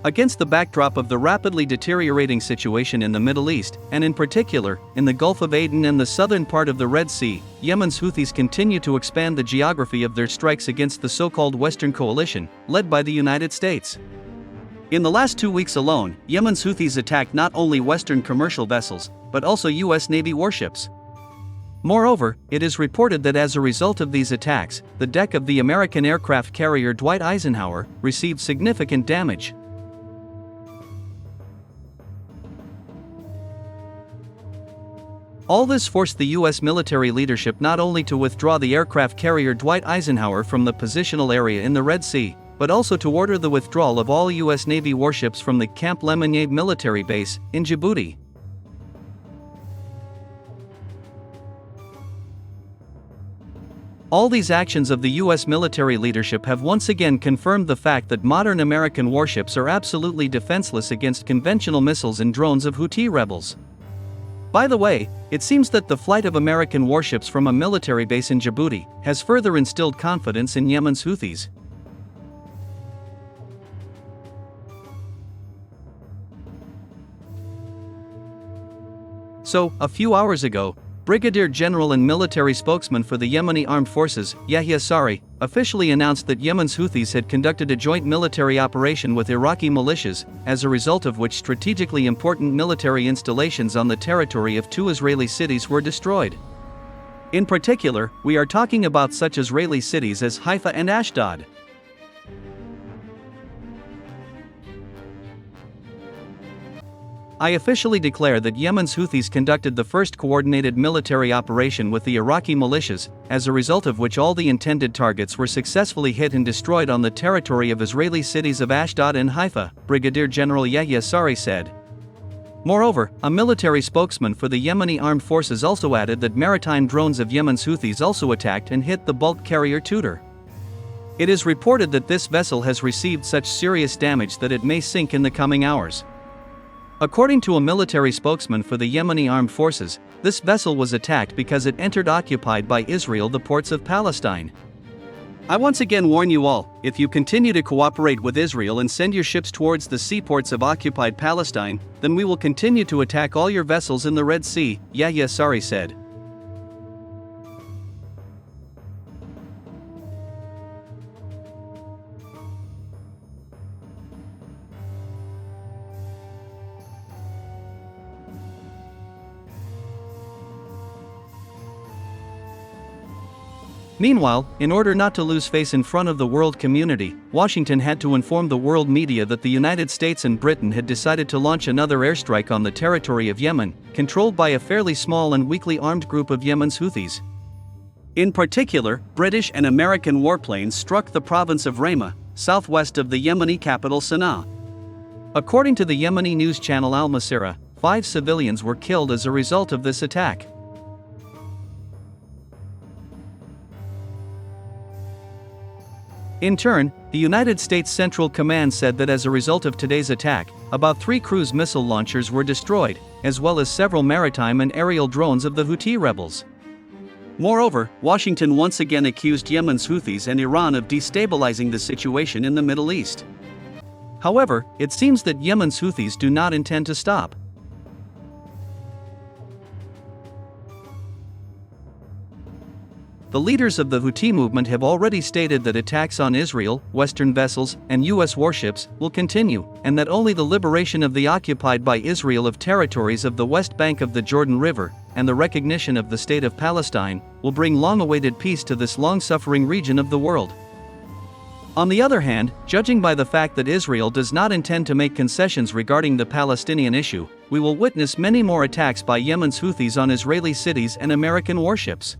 Against the backdrop of the rapidly deteriorating situation in the Middle East, and in particular, in the Gulf of Aden and the southern part of the Red Sea, Yemen's Houthis continue to expand the geography of their strikes against the so-called Western coalition, led by the United States. In the last 2 weeks alone, Yemen's Houthis attacked not only Western commercial vessels, but also U.S. Navy warships. Moreover, it is reported that as a result of these attacks, the deck of the American aircraft carrier Dwight Eisenhower received significant damage. All this forced the U.S. military leadership not only to withdraw the aircraft carrier Dwight Eisenhower from the positional area in the Red Sea, but also to order the withdrawal of all U.S. Navy warships from the Camp Lemonnier military base in Djibouti. All these actions of the U.S. military leadership have once again confirmed the fact that modern American warships are absolutely defenseless against conventional missiles and drones of Houthi rebels. By the way, it seems that the flight of American warships from a military base in Djibouti has further instilled confidence in Yemen's Houthis. So, a few hours ago, Brigadier General and military spokesman for the Yemeni Armed Forces, Yahya Saree, officially announced that Yemen's Houthis had conducted a joint military operation with Iraqi militias, as a result of which strategically important military installations on the territory of 2 Israeli cities were destroyed. In particular, we are talking about such Israeli cities as Haifa and Ashdod. I officially declare that Yemen's Houthis conducted the first coordinated military operation with the Iraqi militias, as a result of which all the intended targets were successfully hit and destroyed on the territory of Israeli cities of Ashdod and Haifa, Brigadier General Yahya Saree said. Moreover, a military spokesman for the Yemeni Armed Forces also added that maritime drones of Yemen's Houthis also attacked and hit the bulk carrier Tudor. It is reported that this vessel has received such serious damage that it may sink in the coming hours. According to a military spokesman for the Yemeni Armed Forces, this vessel was attacked because it entered occupied by Israel the ports of Palestine. I once again warn you all, if you continue to cooperate with Israel and send your ships towards the seaports of occupied Palestine, then we will continue to attack all your vessels in the Red Sea, Yahya Saree said. Meanwhile, in order not to lose face in front of the world community, Washington had to inform the world media that the United States and Britain had decided to launch another airstrike on the territory of Yemen, controlled by a fairly small and weakly armed group of Yemen's Houthis. In particular, British and American warplanes struck the province of Rama, southwest of the Yemeni capital Sana'a. According to the Yemeni news channel Al Masirah, 5 civilians were killed as a result of this attack. In turn, the United States Central Command said that as a result of today's attack, about 3 cruise missile launchers were destroyed, as well as several maritime and aerial drones of the Houthi rebels. Moreover, Washington once again accused Yemen's Houthis and Iran of destabilizing the situation in the Middle East. However, it seems that Yemen's Houthis do not intend to stop. The leaders of the Houthi movement have already stated that attacks on Israel, Western vessels, and U.S. warships will continue, and that only the liberation of the occupied by Israel of territories of the West Bank of the Jordan River, and the recognition of the State of Palestine, will bring long-awaited peace to this long-suffering region of the world. On the other hand, judging by the fact that Israel does not intend to make concessions regarding the Palestinian issue, we will witness many more attacks by Yemen's Houthis on Israeli cities and American warships.